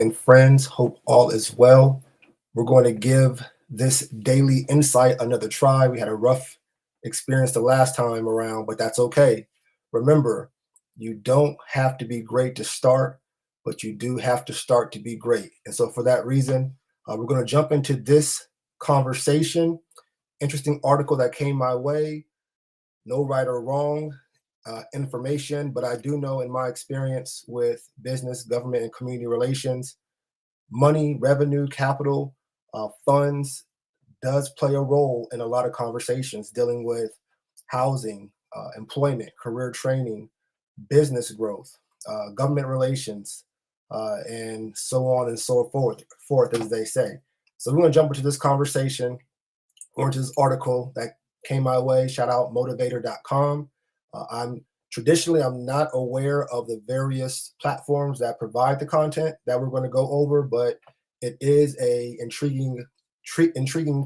and friends. Hope all is well. We're going to give this daily insight another try. We had a rough experience the last time around, but that's okay. Remember, you don't have to be great to start, but you do have to start to be great. And so, for that reason, we're going to jump into this conversation. Interesting article that came my way. No right or wrong information, but I do know in my experience with business, government, and community relations, money, revenue, capital, funds does play a role in a lot of conversations dealing with housing, employment, career training, business growth, government relations, and so on and so forth, as they say. So we're going to jump into this conversation or into this article that came my way. Shout out motivator.com. I'm not aware of the various platforms that provide the content that we're going to go over, but it is a intriguing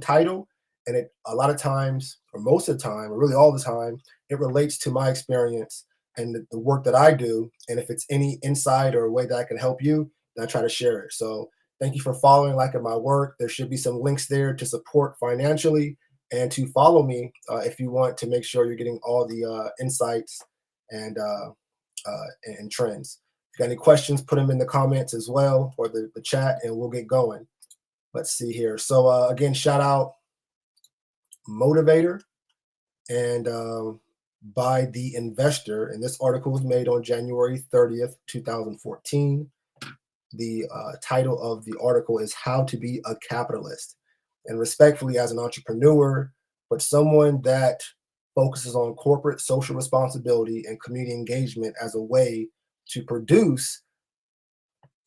title, and it a lot of times, or most of the time, or really all the time, it relates to my experience and the work that I do. And if it's any insight or a way that I can help you, then I try to share it. So thank you for following, liking my work. There should be some links there to support financially and to follow me if you want to make sure you're getting all the insights and and trends. If you got any questions, put them in the comments as well, or the chat, and we'll get going. Let's see here. So again, shout out Motivator and by the Investor. And this article was made on January 30th, 2014. The title of the article is How to Be a Capitalist. And respectfully, as an entrepreneur, but someone that focuses on corporate social responsibility and community engagement as a way to produce,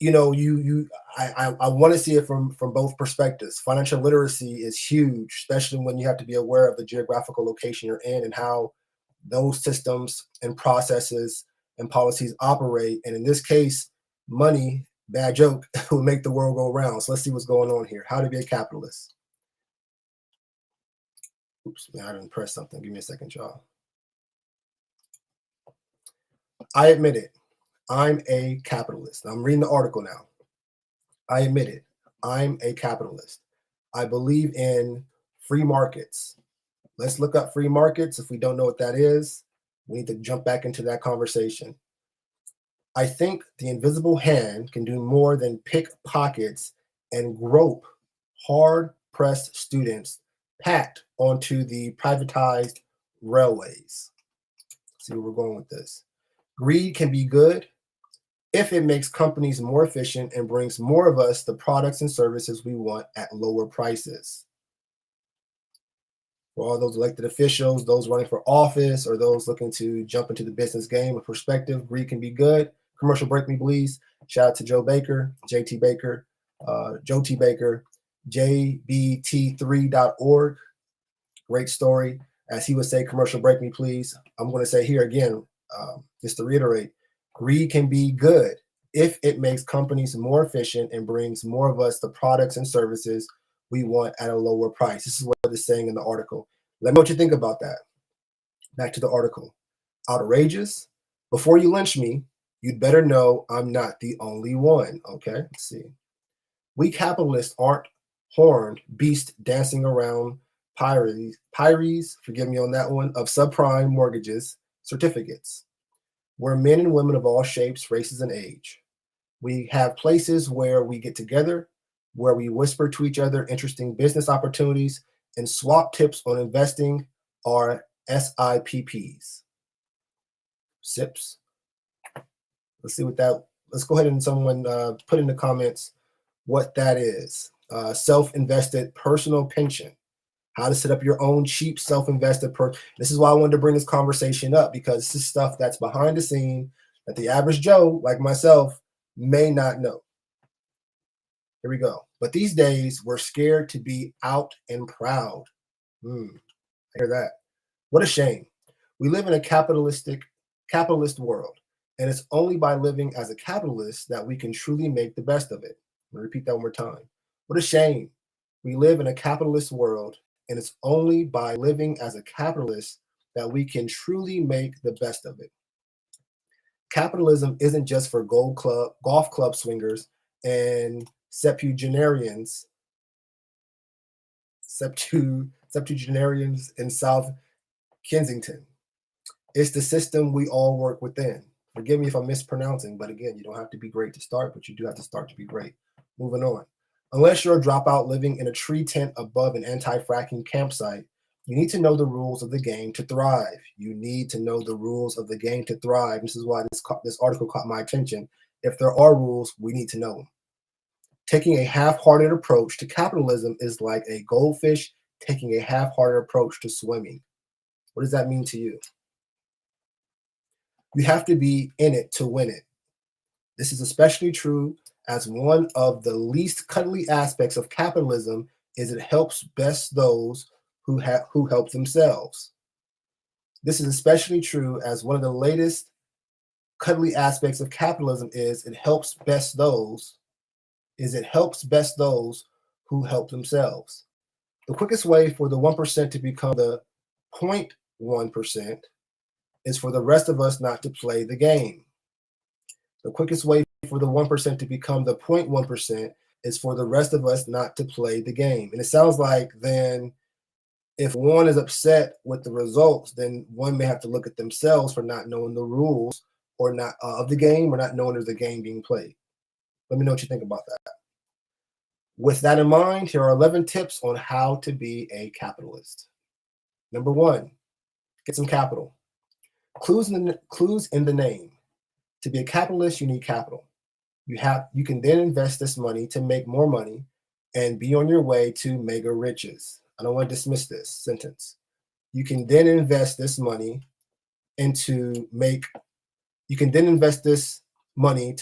I want to see it from both perspectives. Financial literacy is huge, especially when you have to be aware of the geographical location you're in and how those systems and processes and policies operate. And in this case, money, bad joke, will make the world go round. So let's see what's going on here. How to be a capitalist. Oops, man, I didn't press something. Give me a second, y'all. I admit it. I'm a capitalist. I'm reading the article now. I admit it. I'm a capitalist. I believe in free markets. Let's look up free markets. If we don't know what that is, we need to jump back into that conversation. I think the invisible hand can do more than pick pockets and grope hard-pressed students packed onto the privatized railways. Let's see where we're going with this. Greed can be good if it makes companies more efficient and brings more of us the products and services we want at lower prices. For all those elected officials, those running for office, or those looking to jump into the business game with perspective, greed can be good. Commercial break me, please. Shout out to Joe Baker, JT Baker, Joe T. Baker, jbt3.org. Great story. As he would say, commercial break me, please. I'm going to say here again, just to reiterate, greed can be good if it makes companies more efficient and brings more of us the products and services we want at a lower price. This is what it's saying in the article. Let me know what you think about that. Back to the article. Outrageous? Before you lynch me, you'd better know I'm not the only one. Okay, let's see. We capitalists aren't horned beasts dancing around pyres, forgive me on that one, of subprime mortgages, certificates. We're men and women of all shapes, races, and age. We have places where we get together, where we whisper to each other interesting business opportunities and swap tips on investing our SIPPs. SIPs. Let's see what that, let's go ahead and someone put in the comments what that is. Self-invested personal pension. How to set up your own cheap self-invested This is why I wanted to bring this conversation up, because this is stuff that's behind the scene that the average Joe, like myself, may not know. Here we go. But these days, we're scared to be out and proud. I hear that. What a shame. We live in a capitalist world, and it's only by living as a capitalist that we can truly make the best of it. I'm going to repeat that one more time. What a shame. We live in a capitalist world, and it's only by living as a capitalist that we can truly make the best of it. Capitalism isn't just for golf club swingers and septuagenarians in South Kensington. It's the system we all work within. Forgive me if I'm mispronouncing, but again, you don't have to be great to start, but you do have to start to be great. Moving on. Unless you're a dropout living in a tree tent above an anti-fracking campsite, you need to know the rules of the game to thrive. You need to know the rules of the game to thrive. This is why this article caught my attention. If there are rules, we need to know them. Taking a half-hearted approach to capitalism is like a goldfish taking a half-hearted approach to swimming. What does that mean to you? You have to be in it to win it. This is especially true as one of the least cuddly aspects of capitalism is it helps best those who help themselves. This is especially true as one of the latest cuddly aspects of capitalism is it helps best those who help themselves. The quickest way for the 1% to become the 0.1% is for the rest of us not to play the game. The quickest way for the 1% to become the 0.1% is for the rest of us not to play the game. And it sounds like then if one is upset with the results, then one may have to look at themselves for not knowing the rules or not of the game or not knowing there's a game being played. Let me know what you think about that. With that in mind, here are 11 tips on how to be a capitalist. Number 1, get some capital. Clues in the name. To be a capitalist, you need capital. You can then invest this money to make more money and be on your way to mega riches. I don't want to dismiss this sentence. You can then invest this money to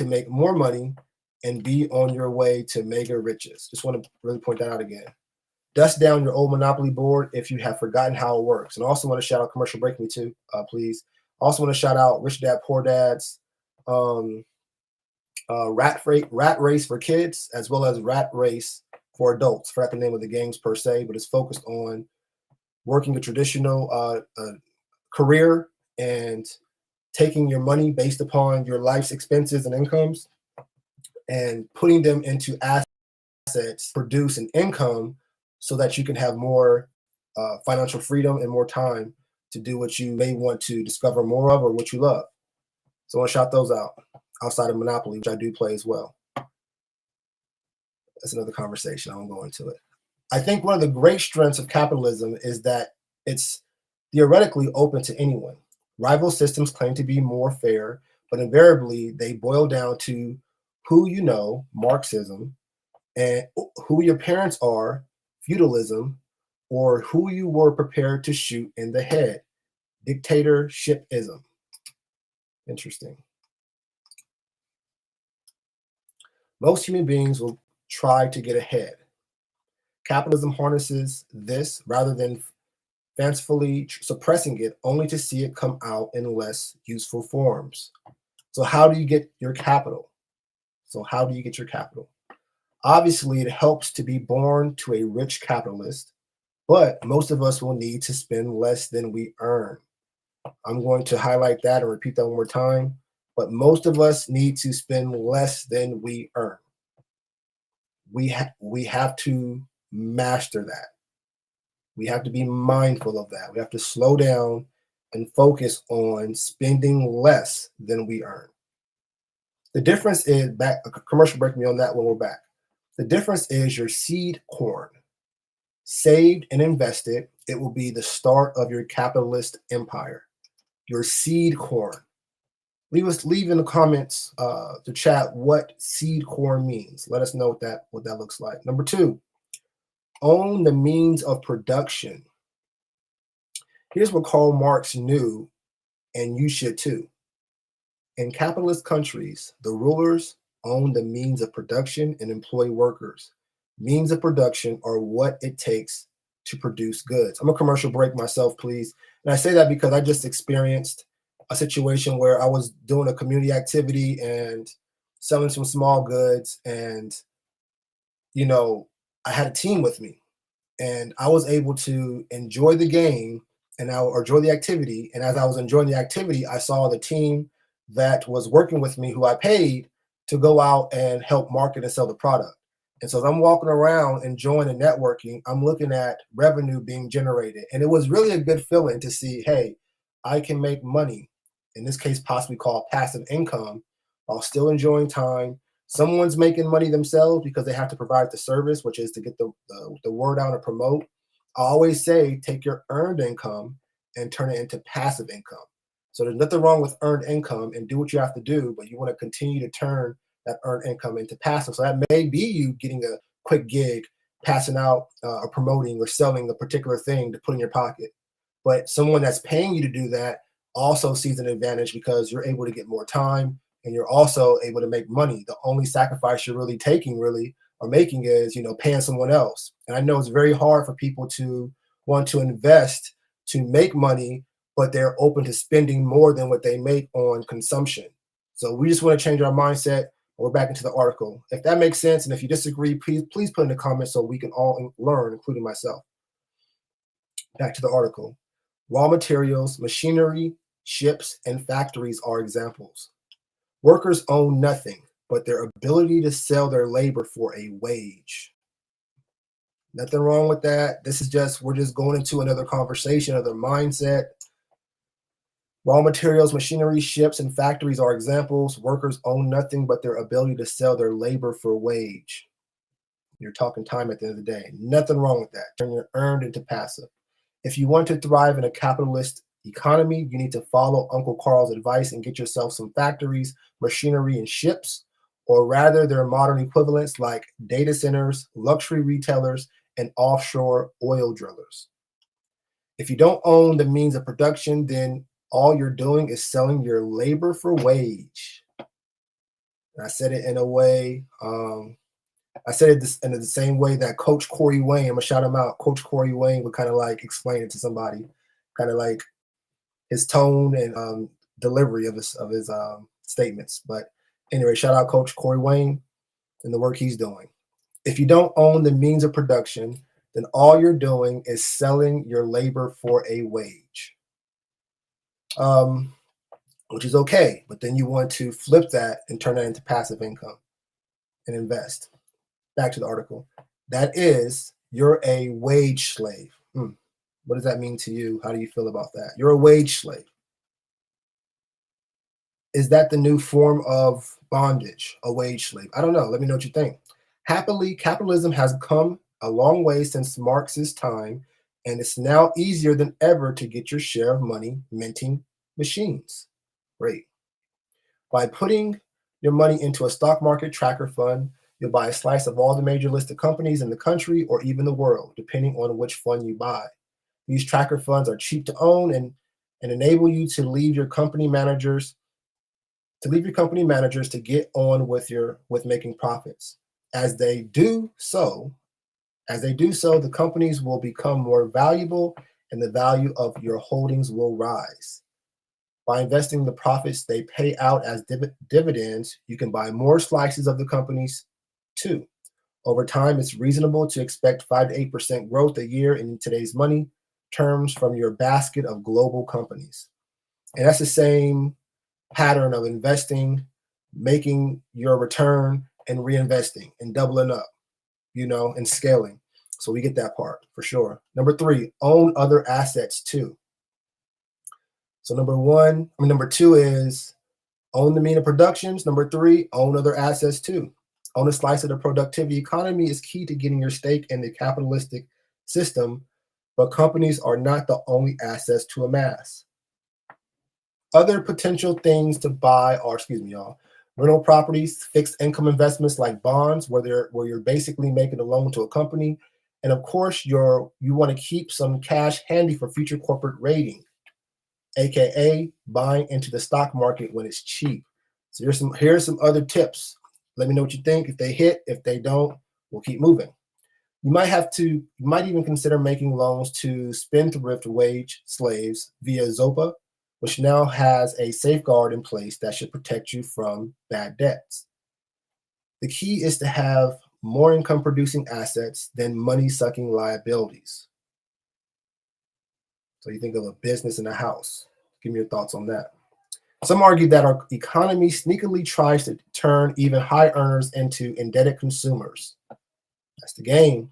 make more money and be on your way to mega riches. Just want to really point that out again. Dust down your old Monopoly board if you have forgotten how it works. And I also want to shout out Commercial Break Me too, please. Also want to shout out Rich Dad Poor Dad's Rat Race for kids, as well as Rat Race for adults. I forgot the name of the games per se, but it's focused on working a traditional career and taking your money based upon your life's expenses and incomes and putting them into assets, produce an income so that you can have more financial freedom and more time to do what you may want to discover more of or what you love. So I want to shout those out outside of Monopoly, which I do play as well. That's another conversation. I won't go into it. I think one of the great strengths of capitalism is that it's theoretically open to anyone. Rival systems claim to be more fair, but invariably they boil down to who you know, Marxism, and who your parents are, feudalism, or who you were prepared to shoot in the head, dictatorshipism. Interesting. Most human beings will try to get ahead. Capitalism harnesses this rather than fancifully suppressing it, only to see it come out in less useful forms. So how do you get your capital? Obviously, it helps to be born to a rich capitalist, but most of us will need to spend less than we earn. I'm going to highlight that and repeat that one more time. But most of us need to spend less than we earn. We have to master that. We have to be mindful of that. We have to slow down and focus on spending less than we earn. The difference is, back a commercial break me on that when we're back. The difference is your seed corn. Saved and invested, it will be the start of your capitalist empire. Your seed corn. Leave in the comments to chat what seed corn means. Let us know what that looks like. Number 2, own the means of production. Here's what Karl Marx knew, and you should too. In capitalist countries, the rulers own the means of production and employ workers. Means of production are what it takes to produce goods. I'm a commercial break myself, please. And I say that because I just experienced a situation where I was doing a community activity and selling some small goods, and I had a team with me, and I was able to enjoy the game or enjoy the activity. And as I was enjoying the activity, I saw the team that was working with me, who I paid, to go out and help market and sell the product. And so as I'm walking around enjoying the networking, I'm looking at revenue being generated. And it was really a good feeling to see, hey, I can make money, in this case, possibly called passive income, while still enjoying time. Someone's making money themselves because they have to provide the service, which is to get the word out and promote. I always say, take your earned income and turn it into passive income. So there's nothing wrong with earned income and do what you have to do, but you want to continue to turn that earned income into passive. So that may be you getting a quick gig, passing out or promoting or selling a particular thing to put in your pocket. But someone that's paying you to do that also sees an advantage because you're able to get more time and you're also able to make money. The only sacrifice you're really taking, really, or making is, paying someone else. And I know it's very hard for people to want to invest to make money, but they're open to spending more than what they make on consumption. So we just want to change our mindset. We're back into the article. If that makes sense, and if you disagree, please put in the comments so we can all learn, including myself. Back to the article. Raw materials, machinery, ships, and factories are examples. Workers own nothing but their ability to sell their labor for a wage. Nothing wrong with that. We're just going into another conversation, another mindset. Raw materials, machinery, ships, and factories are examples. Workers own nothing but their ability to sell their labor for wage. You're talking time at the end of the day. Nothing wrong with that. Turn your earned into passive. If you want to thrive in a capitalist economy, you need to follow Uncle Carl's advice and get yourself some factories, machinery, and ships, or rather their modern equivalents like data centers, luxury retailers, and offshore oil drillers. If you don't own the means of production, then all you're doing is selling your labor for wage. And I said it in a way, I said it in the same way that Coach Corey Wayne, I'm gonna shout him out, Coach Corey Wayne would kind of like explain it to somebody, kind of like his tone and delivery of his statements. But anyway, shout out Coach Corey Wayne and the work he's doing. If you don't own the means of production, then all you're doing is selling your labor for a wage. Which is okay, but then you want to flip that and turn that into passive income and invest. Back to the article. That is, you're a wage slave. What does that mean to you? How do you feel about that? You're a wage slave. Is that the new form of bondage, a wage slave? I don't know. Let me know what you think. Happily, capitalism has come a long way since Marx's time, and it's now easier than ever to get your share of money minting machines. Great. By putting your money into a stock market tracker fund, you'll buy a slice of all the major listed companies in the country or even the world, depending on which fund you buy. These tracker funds are cheap to own and enable you to leave your company managers to get on with making profits. As they do so, the companies will become more valuable and the value of your holdings will rise. By investing the profits they pay out as dividends, you can buy more slices of the companies too. Over time, it's reasonable to expect 5 to 8% growth a year in today's money terms from your basket of global companies. And that's the same pattern of investing, making your return, and reinvesting and doubling up, and scaling. So we get that part for sure. Number 3, own other assets too. So number 2 is own the mean of productions. Number 3, own other assets too. Own a slice of the productivity economy is key to getting your stake in the capitalistic system, but companies are not the only assets to amass. Other potential things to buy are, rental properties, fixed income investments like bonds, where you're basically making a loan to a company, and of course you want to keep some cash handy for future corporate rating, aka buying into the stock market when it's cheap. So here's some other tips. Let me know what you think. If they hit, if they don't, we'll keep moving. You might even consider making loans to spendthrift wage slaves via Zopa, which now has a safeguard in place that should protect you from bad debts. The key is to have more income producing assets than money sucking liabilities. So you think of a business and a house. Give me your thoughts on that. Some argue that our economy sneakily tries to turn even high earners into indebted consumers. That's the game.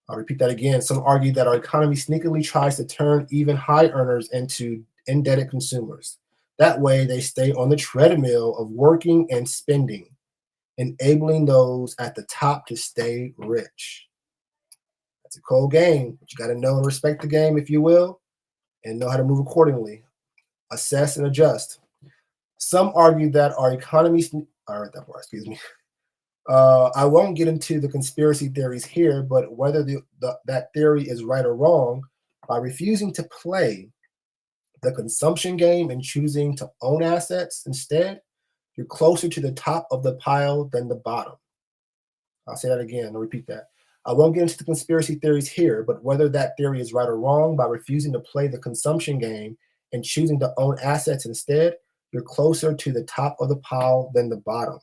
I'll repeat that again. Some argue that our economy sneakily tries to turn even high earners into indebted consumers. That way, they stay on the treadmill of working and spending, enabling those at the top to stay rich. That's a cold game, but you got to know and respect the game, if you will, and know how to move accordingly. Assess and adjust. Some argue that our economy, I read that part, excuse me. I won't get into the conspiracy theories here, but whether that theory is right or wrong, by refusing to play the consumption game and choosing to own assets instead, you're closer to the top of the pile than the bottom. I'll say that again. I'll repeat that. I won't get into the conspiracy theories here, but whether that theory is right or wrong, by refusing to play the consumption game and choosing to own assets instead, you're closer to the top of the pile than the bottom.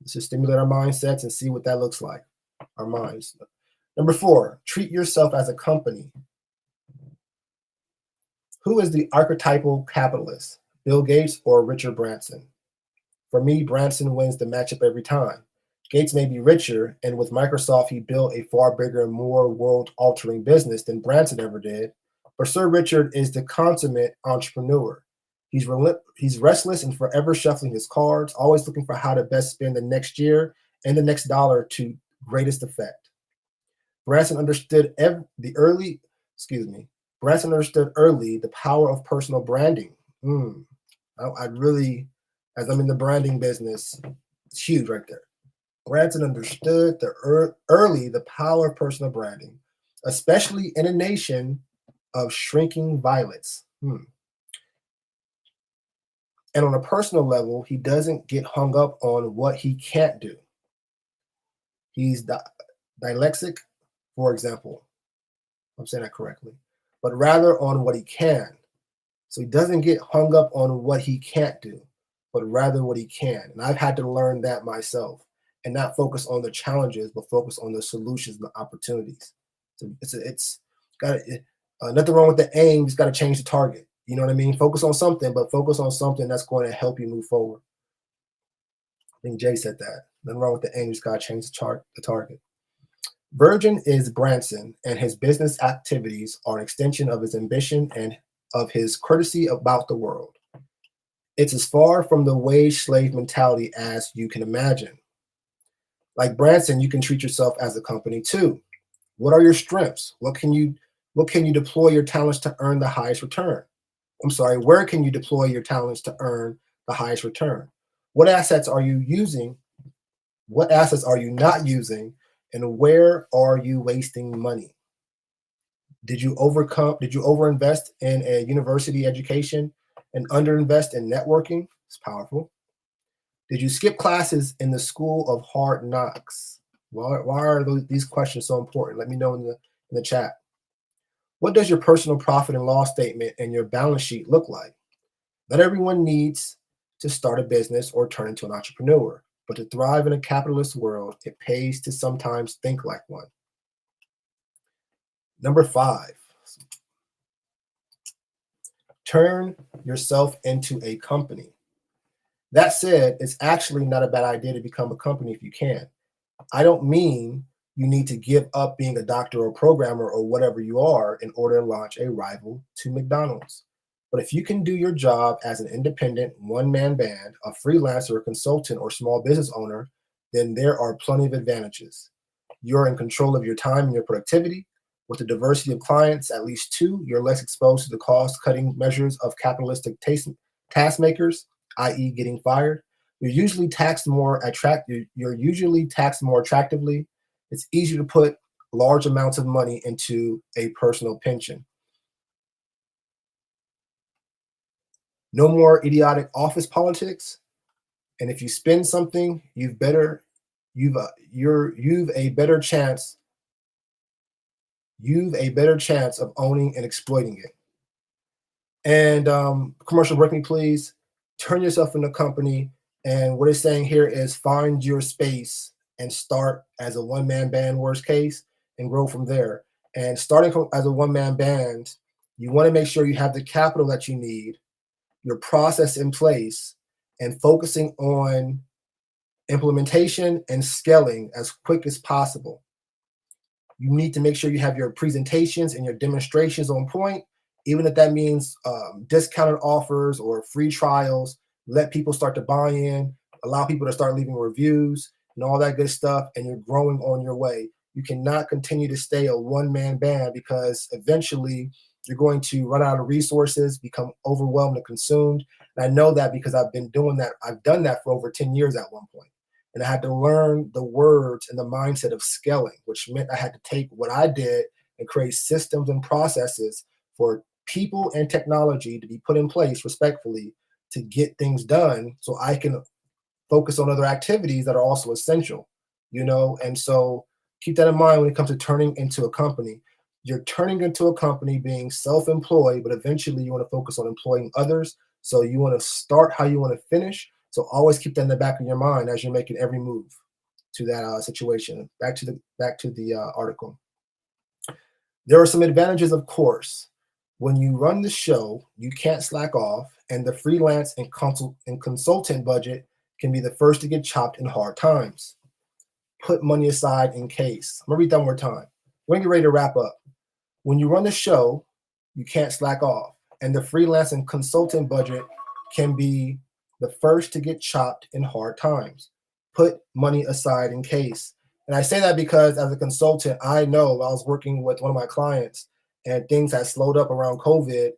Let's just stimulate our mindsets and see what that looks like. Our minds. Number 4, treat yourself as a company. Who is the archetypal capitalist, Bill Gates or Richard Branson? For me, Branson wins the matchup every time. Gates may be richer, and with Microsoft, he built a far bigger and more world-altering business than Branson ever did. But Sir Richard is the consummate entrepreneur. He's restless and forever shuffling his cards, always looking for how to best spend the next year and the next dollar to greatest effect. Branson understood Branson understood early the power of personal branding. I really, as I'm in the branding business, it's huge right there. Branson understood early the power of personal branding, especially in a nation of shrinking violets. And on a personal level, he doesn't get hung up on what he can't do. He's dyslexic, for example. I'm saying that correctly. But rather on what he can. So he doesn't get hung up on what he can't do, but rather what he can. And I've had to learn that myself and not focus on the challenges, but focus on the solutions and the opportunities. So it's got nothing wrong with the aim. It's got to change the target. You know what I mean? Focus on something, but focus on something that's going to help you move forward. I think Jay said that. Nothing wrong with the aim. You just got to change the target. Virgin is Branson, and his business activities are an extension of his ambition and of his courtesy about the world. It's as far from the wage slave mentality as you can imagine. Like Branson, you can treat yourself as a company too. What are your strengths? What can you deploy your talents to earn the highest return? Where can you deploy your talents to earn the highest return? What assets are you using? What assets are you not using? And where are you wasting money? Did you overinvest in a university education and underinvest in networking? It's powerful. Did you skip classes in the school of hard knocks? Why are these questions so important? Let me know in the chat. What does your personal profit and loss statement and your balance sheet look like? Not everyone needs to start a business or turn into an entrepreneur, but to thrive in a capitalist world, it pays to sometimes think like one. Number 5, turn yourself into a company. That said, it's actually not a bad idea to become a company if you can. I don't mean you need to give up being a doctor or programmer or whatever you are in order to launch a rival to McDonald's. But if you can do your job as an independent one-man band, a freelancer, a consultant, or small business owner, then there are plenty of advantages. You're in control of your time and your productivity. With a diversity of clients, at least 2, you're less exposed to the cost-cutting measures of capitalistic task makers, i.e. getting fired. You're usually taxed more attractively. It's easier to put large amounts of money into a personal pension. No more idiotic office politics. And if you spend something, you've a better chance of owning and exploiting it. And commercial break me, please. Turn yourself into a company. And what it's saying here is find your space and start as a one-man band, worst case, and grow from there. And starting as a one-man band, you want to make sure you have the capital that you need. your process in place and focusing on implementation and scaling as quick as possible. You need to make sure you have your presentations and your demonstrations on point, even if that means discounted offers or free trials. Let people start to buy in, allow people to start leaving reviews and all that good stuff, and you're growing on your way. You cannot continue to stay a one-man band because eventually you're going to run out of resources, become overwhelmed and consumed. And I know that because I've been doing that. I've done that for over 10 years at one point. And I had to learn the words and the mindset of scaling, which meant I had to take what I did and create systems and processes for people and technology to be put in place respectfully to get things done so I can focus on other activities that are also essential, And so keep that in mind when it comes to turning into a company. You're turning into a company being self-employed, but eventually you want to focus on employing others. So you want to start how you want to finish. So always keep that in the back of your mind as you're making every move to that situation. Back to the article. There are some advantages, of course. When you run the show, you can't slack off, and the freelance and consultant budget can be the first to get chopped in hard times. Put money aside in case. I'm gonna read that one more time. We're gonna get ready to wrap up. When you run the show, you can't slack off, and the freelance and consultant budget can be the first to get chopped in hard times. Put money aside in case. And I say that because as a consultant, I know I was working with one of my clients and things had slowed up around COVID,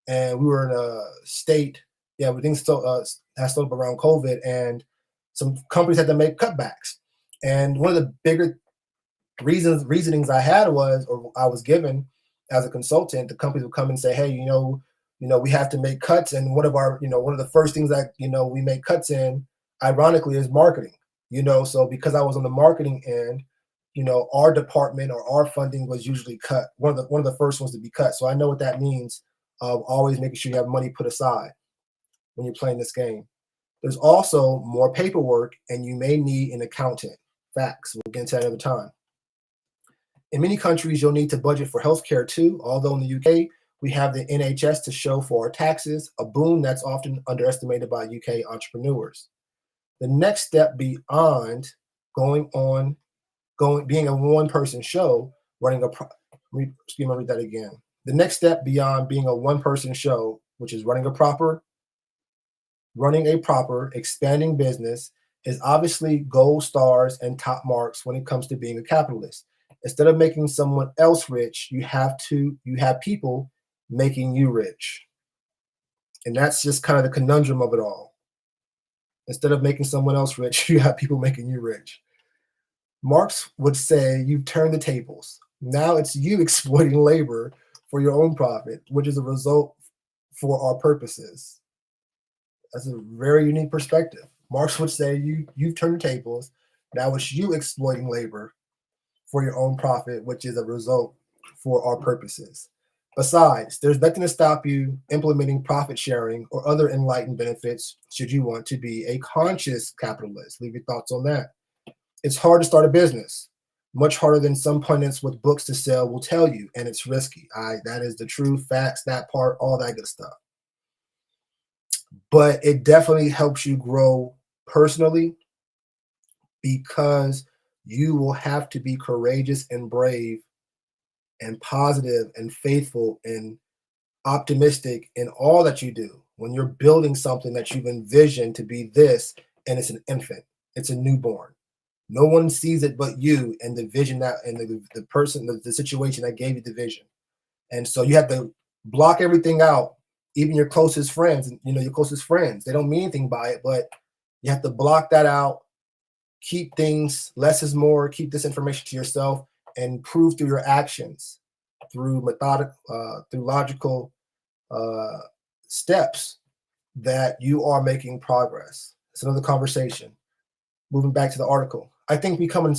and we were in a state, where things still had slowed up around COVID, and some companies had to make cutbacks. And one of the bigger reasonings I had was, or I was given as a consultant, the companies would come and say, hey, we have to make cuts. And one of the first things that, we make cuts in, ironically, is marketing, so because I was on the marketing end, our department or our funding was usually cut. One of the first ones to be cut. So I know what that means of always making sure you have money put aside when you're playing this game. There's also more paperwork and you may need an accountant. Facts. We'll get into that another time. In many countries, you'll need to budget for healthcare too, although in the UK, we have the NHS to show for our taxes, a boon that's often underestimated by UK entrepreneurs. The next step beyond being a one-person show, read that again. The next step beyond being a one-person show, which is running a proper expanding business, is obviously gold stars and top marks when it comes to being a capitalist. Instead of making someone else rich, you have people making you rich. And that's just kind of the conundrum of it all. Instead of making someone else rich, you have people making you rich. Marx would say you've turned the tables. Now it's you exploiting labor for your own profit, which is a result for our purposes. That's a very unique perspective. Marx would say you've turned the tables. Now it's you exploiting labor for your own profit, which is a result for our purposes. Besides, there's nothing to stop you implementing profit sharing or other enlightened benefits should you want to be a conscious capitalist. Leave your thoughts on that. It's hard to start a business, much harder than some pundits with books to sell will tell you, and it's risky. That is the true facts, that part, all that good stuff. But it definitely helps you grow personally because you will have to be courageous and brave and positive and faithful and optimistic in all that you do when you're building something that you've envisioned to be this, and it's an infant, it's a newborn. No one sees it but you and the vision that and the person, the situation that gave you the vision. And so you have to block everything out, even your closest friends. Your closest friends, they don't mean anything by it, but you have to block that out. Keep things less is more. Keep this information to yourself and prove through your actions, through logical steps that you are making progress. It's another conversation. Moving back to the article. I think becoming a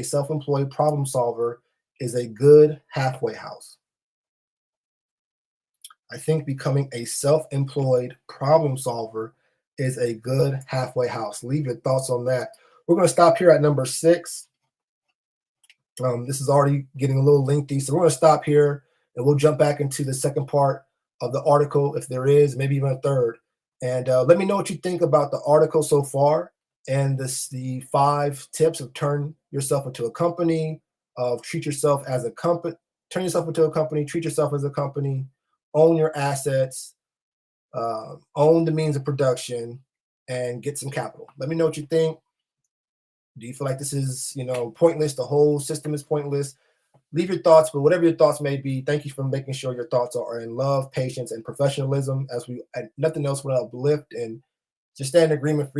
self-employed problem solver is a good halfway house. I think becoming a self-employed problem solver is a good halfway house. Leave your thoughts on that. We're going to stop here at number 6. This is already getting a little lengthy, so we're going to stop here and we'll jump back into the second part of the article, if there is, maybe even a third. And let me know what you think about the article so far and the 5 tips of turn yourself into a company, of treat yourself as a company, turn yourself into a company, treat yourself as a company, own your assets, own the means of production, and get some capital. Let me know what you think. Do you feel like this is, pointless? The whole system is pointless? Leave your thoughts, but whatever your thoughts may be, thank you for making sure your thoughts are in love, patience, and professionalism, as we and nothing else will uplift and just stand in agreement for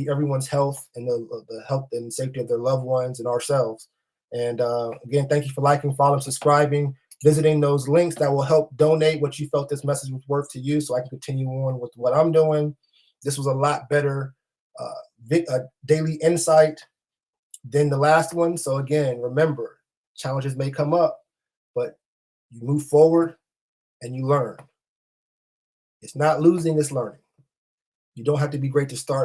everyone's health and the health and safety of their loved ones and ourselves. And again, thank you for liking, following, subscribing, visiting those links that will help donate what you felt this message was worth to you, so I can continue on with what I'm doing. This was a lot better daily insight than the last one. So again, remember, challenges may come up, but you move forward and you learn. It's not losing, it's learning. You don't have to be great to start.